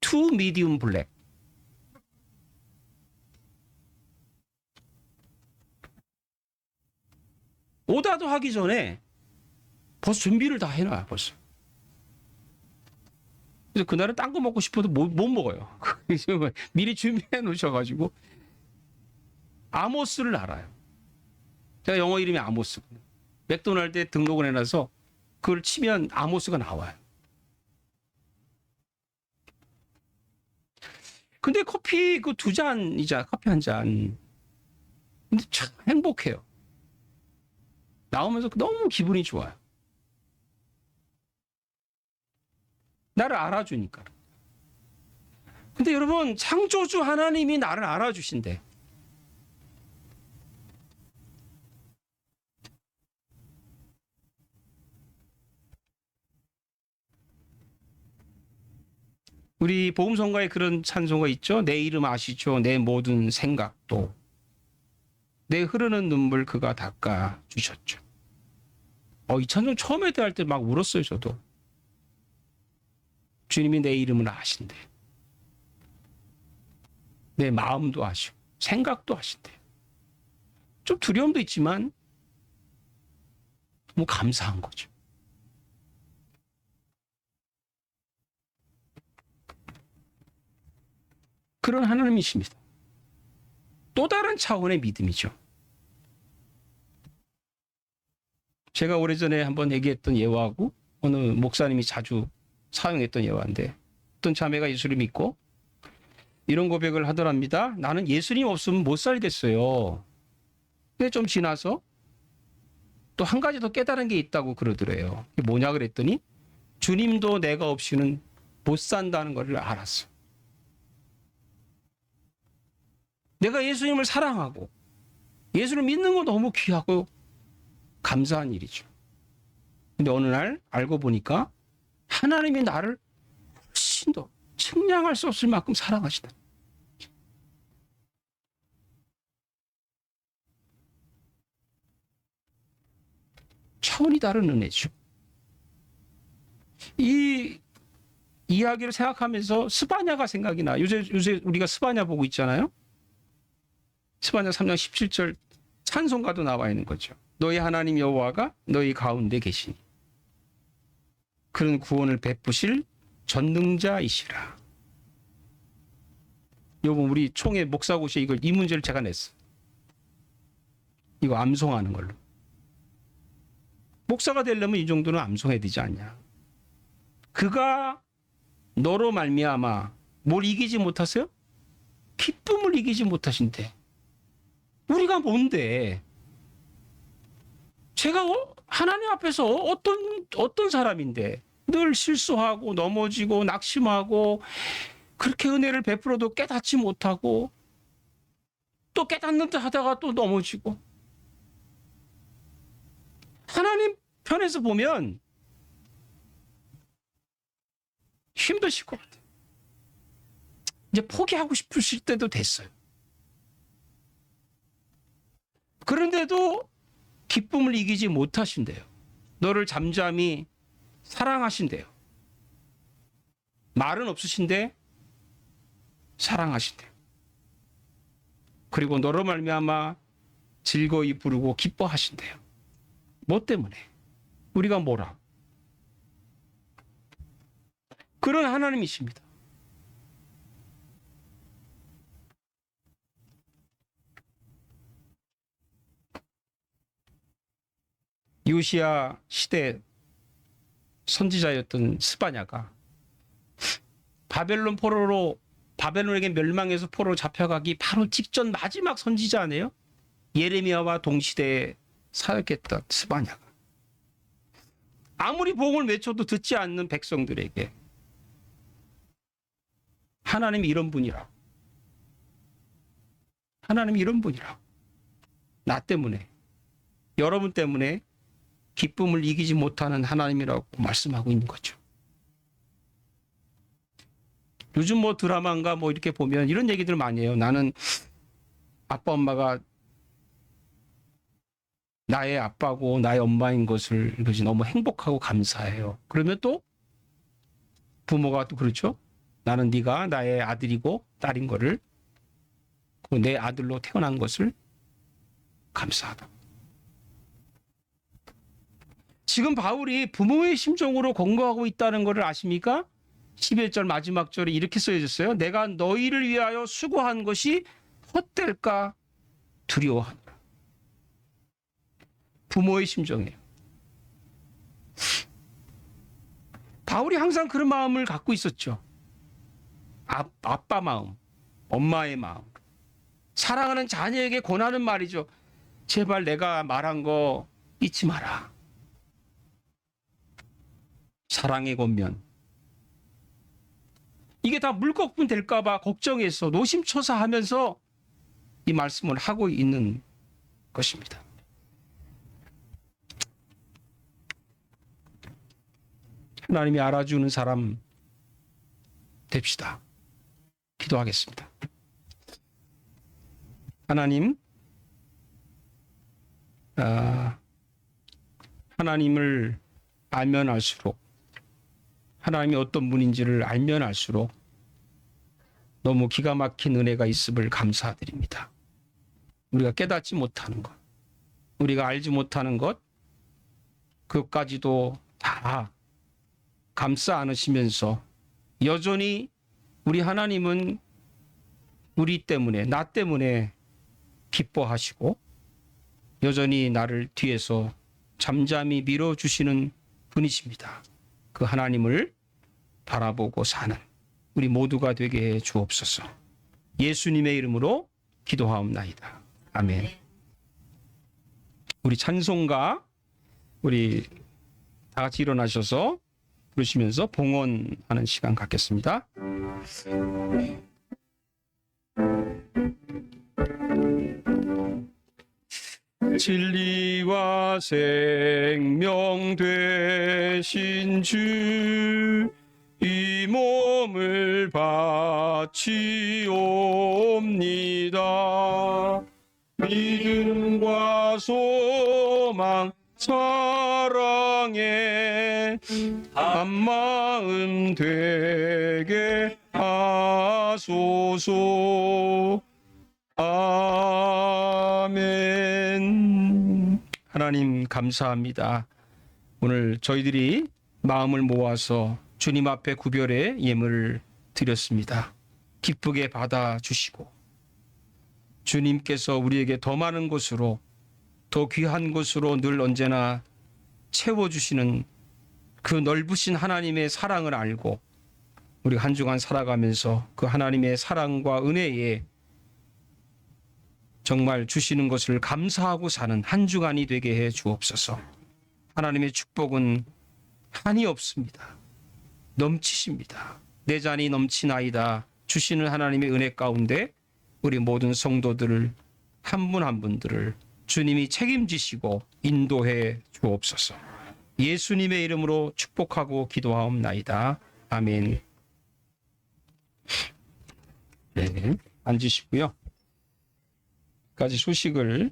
2 medium black. 오다도 하기 전에 벌써 준비를 다 해놔요. 벌써. 그래서 그날은 딴 거 먹고 싶어도 못 먹어요. 미리 준비해 놓으셔가지고 아모스를 알아요. 제가 영어 이름이 아모스. 맥도날드에 등록을 해놔서 그걸 치면 아모스가 나와요. 근데 커피 그 2잔이자 커피 한 잔. 근데 참 행복해요. 나오면서 너무 기분이 좋아요. 나를 알아주니까. 근데 여러분, 창조주 하나님이 나를 알아주신대. 우리 복음성가에 그런 찬송가 있죠. 내 이름 아시죠? 내 모든 생각도 내 흐르는 눈물 그가 닦아 주셨죠. 이 찬송 처음에 대할 때 막 울었어요. 저도. 주님이 내 이름을 아신대. 내 마음도 아시고 생각도 아신대. 좀 두려움도 있지만 너무 감사한 거죠. 그런 하나님이십니다. 또 다른 차원의 믿음이죠. 제가 오래전에 한번 얘기했던 예화하고 어느 목사님이 자주 사용했던 예화인데, 어떤 자매가 예수를 믿고 이런 고백을 하더랍니다. 나는 예수님 없으면 못 살겠어요. 근데 좀 지나서 또 한 가지 더 깨달은 게 있다고 그러더래요. 이게 뭐냐 그랬더니 주님도 내가 없이는 못 산다는 걸 알았어. 내가 예수님을 사랑하고 예수를 믿는 건 너무 귀하고 감사한 일이죠. 근데 어느 날 알고 보니까 하나님이 나를 훨씬 더 측량할 수 없을 만큼 사랑하시다. 차원이 다른 은혜죠. 이 이야기를 생각하면서 스바냐가 생각이 나. 요새 우리가 스바냐 보고 있잖아요. 스바냐 3장 17절 찬송가도 나와 있는 거죠. 너희 하나님 여호와가 너희 가운데 계시니 그런 구원을 베푸실 전능자이시라. 요번 우리 총회 목사고시에 이 문제를 제가 냈어. 이거 암송하는 걸로. 목사가 되려면 이 정도는 암송해야 되지 않냐. 그가 너로 말미암아 뭘 이기지 못하세요? 기쁨을 이기지 못하신대. 우리가 뭔데? 제가 하나님 앞에서 어떤 사람인데 늘 실수하고 넘어지고 낙심하고 그렇게 은혜를 베풀어도 깨닫지 못하고 또 깨닫는 듯 하다가 또 넘어지고. 하나님 편에서 보면 힘드실 것 같아요. 이제 포기하고 싶으실 때도 됐어요. 그런데도 기쁨을 이기지 못하신대요. 너를 잠잠히 사랑하신대요. 말은 없으신데 사랑하신대요. 그리고 너로 말미암아 즐거이 부르고 기뻐하신대요. 뭐 때문에? 우리가 뭐라? 그런 하나님이십니다. 요시야 시대 선지자였던 스바냐가 바벨론에게 멸망해서 포로로 잡혀가기 바로 직전 마지막 선지자네요. 예레미야와 동시대에 사역했던 스바냐가 아무리 복음을 외쳐도 듣지 않는 백성들에게 하나님이 이런 분이라. 하나님이 이런 분이라. 나 때문에, 여러분 때문에 기쁨을 이기지 못하는 하나님이라고 말씀하고 있는 거죠. 요즘 뭐 드라마인가 뭐 이렇게 보면 이런 얘기들 많이 해요. 나는 아빠 엄마가 나의 아빠고 나의 엄마인 것을 그것이 너무 행복하고 감사해요. 그러면 또 부모가 또 그렇죠. 나는 네가 나의 아들이고 딸인 거를 내 아들로 태어난 것을 감사하다. 지금 바울이 부모의 심정으로 권고하고 있다는 것을 아십니까? 11절 마지막 절에 이렇게 써있어요. 내가 너희를 위하여 수고한 것이 헛될까 두려워하노라. 부모의 심정이에요. 바울이 항상 그런 마음을 갖고 있었죠. 아빠 마음, 엄마의 마음. 사랑하는 자녀에게 권하는 말이죠. 제발 내가 말한 거 잊지 마라. 사랑의 권면. 이게 다 물거품 될까 봐 걱정해서 노심초사하면서 이 말씀을 하고 있는 것입니다. 하나님이 알아주는 사람 됩시다. 기도하겠습니다. 하나님, 하나님을 알면 알수록, 하나님이 어떤 분인지를 알면 알수록 너무 기가 막힌 은혜가 있음을 감사드립니다. 우리가 깨닫지 못하는 것, 우리가 알지 못하는 것, 그것까지도 다 감싸 안으시면서 여전히 우리 하나님은 우리 때문에, 나 때문에 기뻐하시고 여전히 나를 뒤에서 잠잠히 밀어주시는 분이십니다. 그 하나님을 바라보고 사는 우리 모두가 되게 해 주옵소서. 예수님의 이름으로 기도하옵나이다. 아멘. 우리 찬송가 우리 다 같이 일어나셔서 부르시면서 봉헌하는 시간 갖겠습니다. 진리와 생명 되신 주, 이 몸을 바치옵니다. 믿음과 소망 사랑에 한마음 되게 하소서. 아멘. 하나님 감사합니다. 오늘 저희들이 마음을 모아서 주님 앞에 구별의 예물을 드렸습니다. 기쁘게 받아주시고 주님께서 우리에게 더 많은 곳으로, 더 귀한 곳으로 늘 언제나 채워주시는 그 넓으신 하나님의 사랑을 알고 우리 한 주간 살아가면서 그 하나님의 사랑과 은혜에 정말 주시는 것을 감사하고 사는 한 주간이 되게 해 주옵소서. 하나님의 축복은 한이 없습니다. 넘치십니다. 내 잔이 넘치나이다 주시는 하나님의 은혜 가운데 우리 모든 성도들을 한 분 한 분들을 주님이 책임지시고 인도해 주옵소서. 예수님의 이름으로 축복하고 기도하옵나이다. 아멘. 네, 앉으시고요. 까지 소식을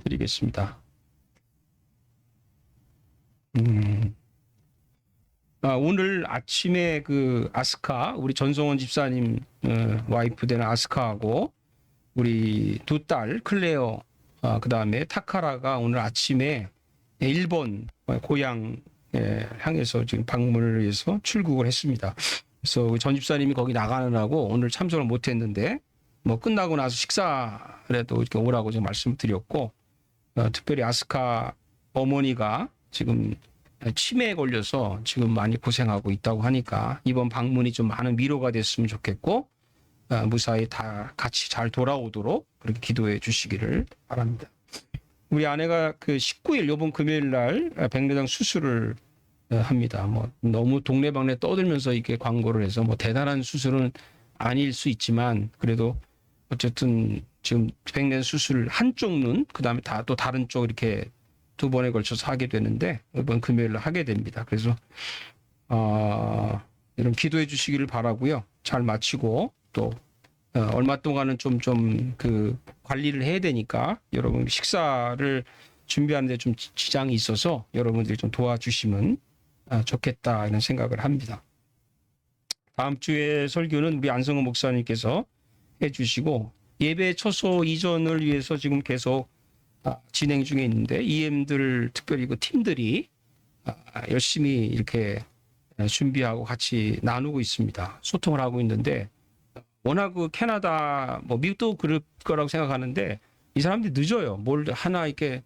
드리겠습니다. 오늘 아침에 그 아스카, 우리 전성원 집사님 와이프 되는 아스카하고 우리 두 딸 클레어, 그 다음에 타카라가 오늘 아침에 일본 고향 향해서 지금 방문을 위해서 출국을 했습니다. 그래서 전 집사님이 거기 나가느라고 오늘 참석을 못했는데 뭐 끝나고 나서 식사라도 이렇게 오라고 지금 말씀드렸고, 특별히 아스카 어머니가 지금 치매에 걸려서 지금 많이 고생하고 있다고 하니까 이번 방문이 좀 많은 위로가 됐으면 좋겠고, 무사히 다 같이 잘 돌아오도록 그렇게 기도해 주시기를 바랍니다. 우리 아내가 그 19일 이번 금요일 날 백내장 수술을 합니다. 뭐 너무 동네방네 떠들면서 이렇게 광고를 해서 뭐 대단한 수술은 아닐 수 있지만 그래도 어쨌든 지금 백내장 수술 한쪽 눈, 그다음에 다 또 다른 쪽 이렇게 두 번에 걸쳐서 하게 되는데 이번 금요일 날 하게 됩니다. 그래서 이런 기도해 주시기를 바라고요. 잘 마치고 또 얼마 동안은 좀 그 관리를 해야 되니까 여러분 식사를 준비하는데 좀 지장이 있어서 여러분들이 좀 도와주시면 좋겠다 이런 생각을 합니다. 다음 주에 설교는 우리 안성호 목사님께서 해주시고 예배 처소 이전을 위해서 지금 계속 진행 중에 있는데 EM들 특별히 그 팀들이 열심히 이렇게 준비하고 같이 나누고 있습니다. 소통을 하고 있는데 워낙 그 캐나다 뭐 미국도 그럴 거라고 생각하는데 이 사람들이 늦어요. 뭘 하나 이렇게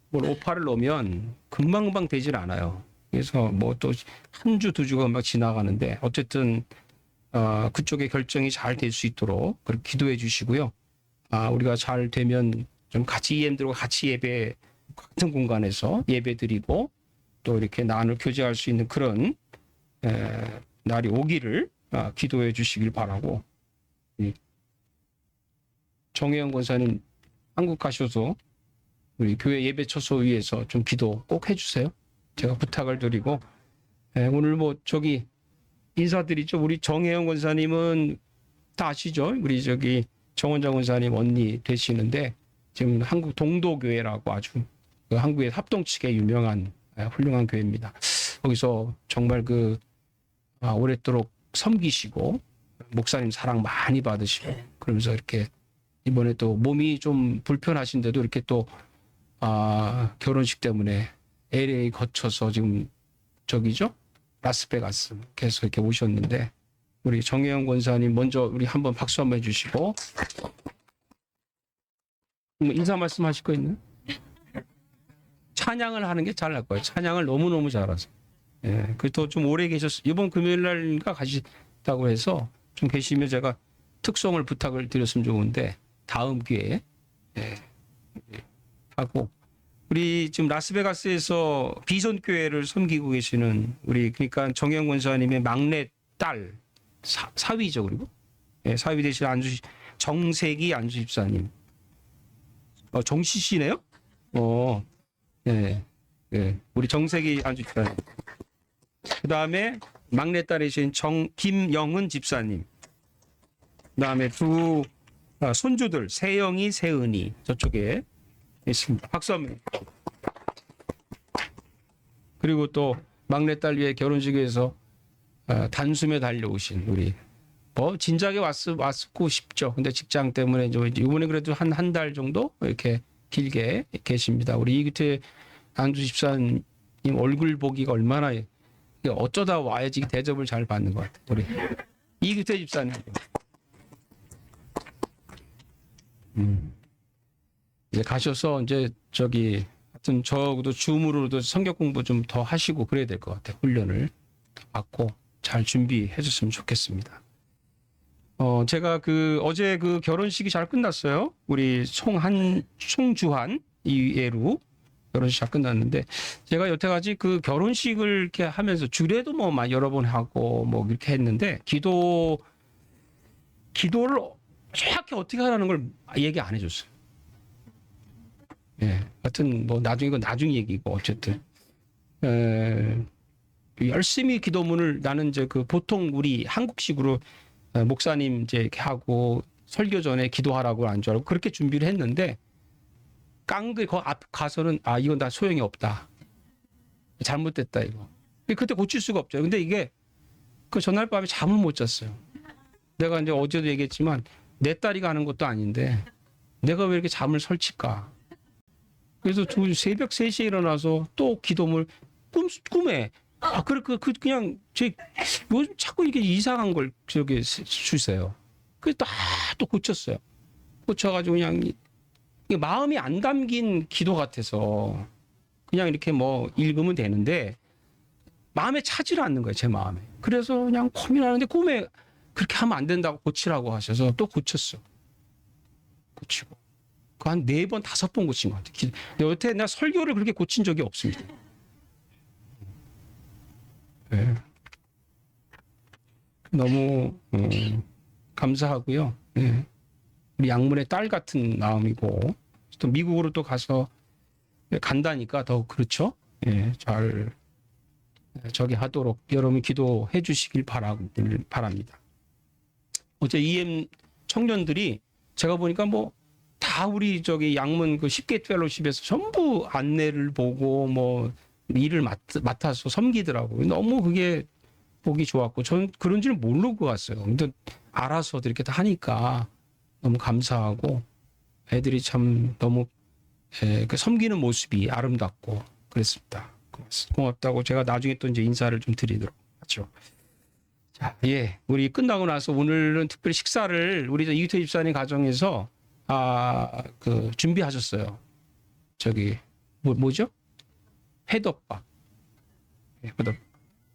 뭘 오파를 넣으면 금방금방 되질 않아요. 그래서 뭐 또 한 주 두 주가 막 지나가는데 어쨌든 그쪽의 결정이 잘 될 수 있도록 그렇게 기도해 주시고요. 우리가 잘 되면 좀 같이 EM들과 같이 예배 같은 공간에서 예배 드리고 또 이렇게 나눌 교제할 수 있는 그런 날이 오기를 기도해 주시길 바라고. 정혜영 권사님 한국 가셔서 우리 교회 예배 처소 위에서 좀 기도 꼭 해주세요. 제가 부탁을 드리고, 오늘 뭐 저기 인사드리죠. 우리 정혜영 권사님은 다 아시죠? 우리 저기 정원장 권사님 언니 되시는데 지금 한국 동도교회라고 아주 그 한국의 합동측에 유명한 훌륭한 교회입니다. 거기서 정말 오랫도록 섬기시고 목사님 사랑 많이 받으시고 그러면서 이렇게 이번에 또 몸이 좀 불편하신데도 이렇게 또 결혼식 때문에 LA 거쳐서 지금 저기죠? 라스베가스 계속 이렇게 오셨는데 우리 정혜영 권사님 먼저 우리 한번 박수 한번 해주시고 인사 말씀하실 거 있나요? 찬양을 하는 게 잘날 거예요. 찬양을 너무너무 잘하세요. 예, 그또 좀 오래 계셨어요. 이번 금요일 날인가 가시다고 해서 좀 계시면 제가 특송을 부탁을 드렸으면 좋은데 다음 기회에 하고 우리 지금 라스베가스에서 비전교회를 섬기고 계시는 우리 그러니까 정영 권사님의 막내 딸 사위죠. 그리고 사위 되신 정세기 안수 집사님 정씨시네요. 우리 정세기 안수 집사님. 그 다음에 막내딸이신 김영은 집사님. 그 다음에 두 손주들 세영이, 세은이 저쪽에 있습니다. 박수 한번. 그리고 또 막내딸 위에 결혼식에서 단숨에 달려오신 우리 진작에 왔고 싶죠. 근데 직장 때문에 이번에 그래도 한 달 정도 이렇게 길게 계십니다. 우리 이규태 안주 집사님 얼굴 보기가 얼마나 어쩌다 와야지 대접을 잘 받는 것 같아요. 우리 이규태 집사님. 이제 가셔서 이제 하여튼 저도 줌으로도 성경 공부 좀 더 하시고 그래야 될 것 같아요. 훈련을 받고 잘 준비해 줬으면 좋겠습니다. 제가 어제 결혼식이 잘 끝났어요. 우리 송주한 이예루 결혼식 잘 끝났는데 제가 여태까지 결혼식을 이렇게 하면서 주례도 여러 번 하고 이렇게 했는데 기도를 정확히 어떻게 하라는 걸 얘기 안 해줬어요. 하여튼 나중에 이건 나중 얘기고 어쨌든 열심히 기도문을 나는 보통 우리 한국식으로 목사님 이렇게 하고 설교 전에 기도하라고 안 줄 알고 그렇게 준비를 했는데 깡그 앞 가서는 이건 다 소용이 없다. 잘못됐다 이거. 그때 고칠 수가 없죠. 근데 이게 전날 밤에 잠을 못 잤어요. 내가 이제 어제도 얘기했지만 내 딸이 가는 것도 아닌데 내가 왜 이렇게 잠을 설칠까? 그래서 새벽 3시에 일어나서 또 기도물 꿈에 그냥 요즘 자꾸 이게 이상한 걸 주세요. 그래서 또 고쳤어요. 고쳐가지고 그냥 마음이 안 담긴 기도 같아서 그냥 이렇게 읽으면 되는데 마음에 차지를 않는 거예요. 제 마음에. 그래서 그냥 고민하는데 꿈에 그렇게 하면 안 된다고 고치라고 하셔서 또 고쳤어. 고치고. 한 4번, 5번 고친 것 같아요. 여태 내가 설교를 그렇게 고친 적이 없습니다. 네. 너무 감사하고요. 네. 우리 양문의 딸 같은 마음이고 또 미국으로 또 가서 간다니까 더 그렇죠. 잘 하도록 여러분 기도해 주시길 바랍니다. 어제 EM 청년들이 제가 보니까 다 우리 양문 10개 펠로십에서 전부 안내를 보고 일을 맡아서 섬기더라고요. 너무 그게 보기 좋았고 저는 그런 줄 모르고 갔어요. 근데 알아서들 이렇게 다 하니까 너무 감사하고 애들이 참 너무 섬기는 모습이 아름답고 그랬습니다. 고맙다고 제가 나중에 또 이제 인사를 좀 드리도록 하죠. 자, 우리 끝나고 나서 오늘은 특별히 식사를 우리 이규태 집사님 가정에서 준비하셨어요. 뭐죠? 회덮밥. 회덮밥.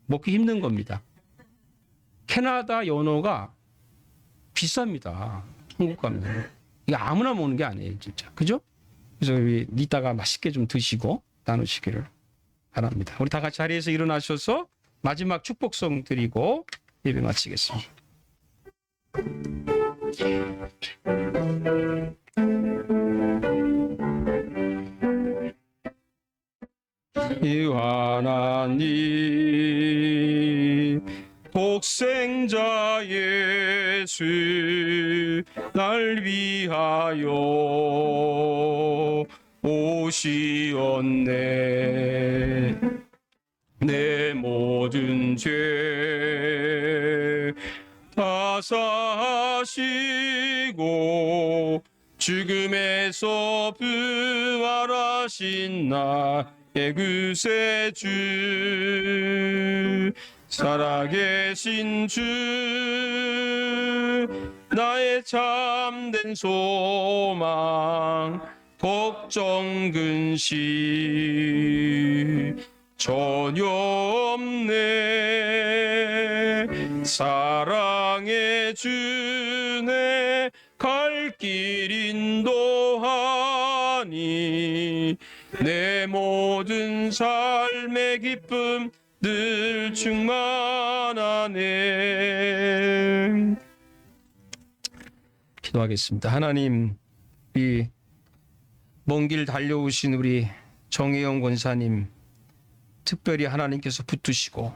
먹기 힘든 겁니다. 캐나다 연어가 비쌉니다. 한국 가면. 이게 아무나 먹는 게 아니에요, 진짜. 그죠? 그래서 이따가 맛있게 좀 드시고 나누시기를 바랍니다. 우리 다 같이 자리에서 일어나셔서 마지막 축복성 드리고 예배 마치겠습니다. 이 하나님 독생자 예수 날 위하여 오시었네. 내 모든 죄 다 사하시고 죽음에서 부활하신 나의 구세주 살아계신 주 나의 참된 소망 걱정 근심 전혀 없네. 사랑의 주네 갈 길 인도하니 내 모든 삶의 기쁨 늘 충만하네. 기도하겠습니다. 하나님, 이 먼 길 달려오신 우리 정혜영 권사님, 특별히 하나님께서 붙드시고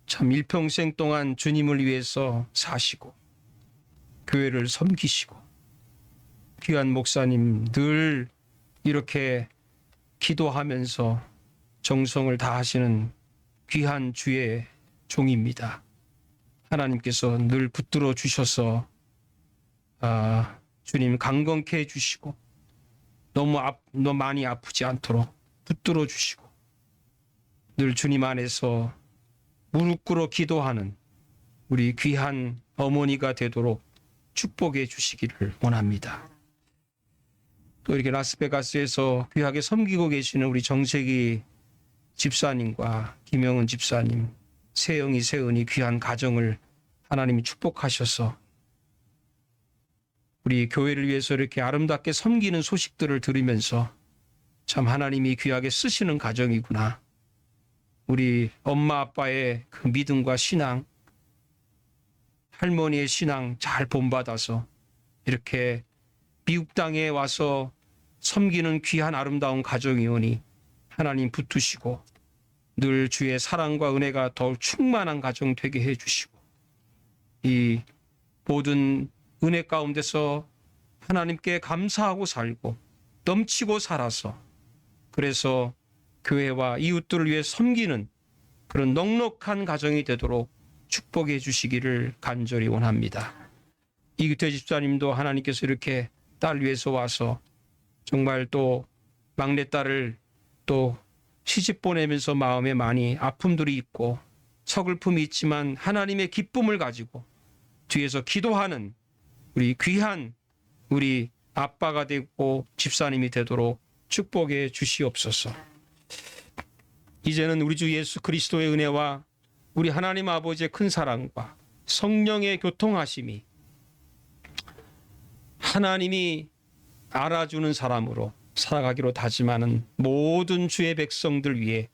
참 일평생 동안 주님을 위해서 사시고 교회를 섬기시고 귀한 목사님 늘 이렇게 기도하면서 정성을 다하시는 귀한 주의 종입니다. 하나님께서 늘 붙들어 주셔서 주님 강건케 해주시고 너무 많이 아프지 않도록 붙들어 주시고 늘 주님 안에서 무릎 꿇어 기도하는 우리 귀한 어머니가 되도록 축복해 주시기를 원합니다. 또 이렇게 라스베가스에서 귀하게 섬기고 계시는 우리 정세기 집사님과 김영은 집사님, 세영이, 세은이 귀한 가정을 하나님이 축복하셔서 우리 교회를 위해서 이렇게 아름답게 섬기는 소식들을 들으면서 참 하나님이 귀하게 쓰시는 가정이구나. 우리 엄마 아빠의 그 믿음과 신앙, 할머니의 신앙 잘 본받아서 이렇게 미국 땅에 와서 섬기는 귀한 아름다운 가정이오니 하나님 붙드시고 늘 주의 사랑과 은혜가 더욱 충만한 가정 되게 해주시고 이 모든 은혜 가운데서 하나님께 감사하고 살고 넘치고 살아서 그래서 교회와 이웃들을 위해 섬기는 그런 넉넉한 가정이 되도록 축복해 주시기를 간절히 원합니다. 이규태 집사님도 하나님께서 이렇게 딸 위해서 와서 정말 또 막내딸을 또 시집 보내면서 마음에 많이 아픔들이 있고 서글픔이 있지만 하나님의 기쁨을 가지고 뒤에서 기도하는 우리 귀한 우리 아빠가 되고 집사님이 되도록 축복해 주시옵소서. 이제는 우리 주 예수 그리스도의 은혜와 우리 하나님 아버지의 큰 사랑과 성령의 교통하심이 하나님이 알아주는 사람으로 살아가기로 다짐하는 모든 주의 백성들 위해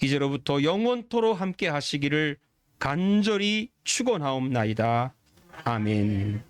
이제로부터 영원토록 함께 하시기를 간절히 축원하옵나이다. 아멘.